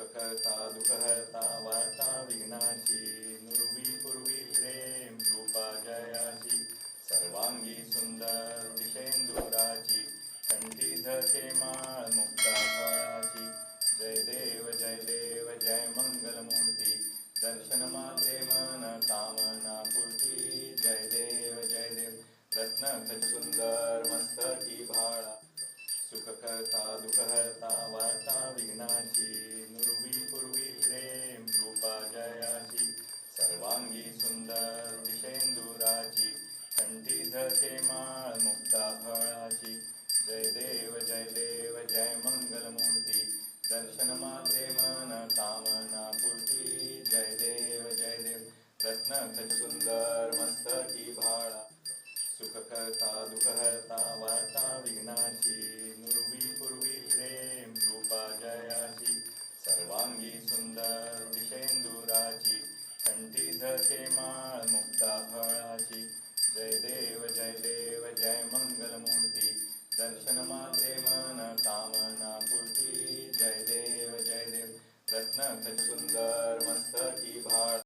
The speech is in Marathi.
सुखकर्ता दुःखहर्ता वार्ता विघ्नाची नुरवी पूर्वी प्रेम कृपा जयाची सर्वांगी सुंदर दिशेंदुराची कंठी धरते माळ मुक्ता फळाची जय देव जय मंगलमूर्ती दर्शन मात्रे मन कामना पूर्ती जय देव रत्न खच सुंदर मस्तकी भाळा सुखकर्ता दुःखहर्ता वार्ता विघ्नाची नुरवी पूर्वी प्रेम कृपा जयाची सर्वांगी सुंदर दिशेंदुराची कंठी धरते माळ मुक्ता फळाची जय देव जय मंगलमूर्ती दर्शन मात्रे मन कामना पूर्ती जय देव रत्न खच सुंदर मस्तकी भाळा सुखकर्ता दुःखहर्ता वार्ता विघ्नाची नुरवी पूर्वी प्रेम कृपा जयाची सर्वांगी सुंदर दिशेंदुराची कंठी धरते माळ मुक्ता फळाची जय देव जय मंगलमूर्ती दर्शन मात्रे मन कामना पूर्ती जय देव रत्न खच सुंदर मस्तकी भाळ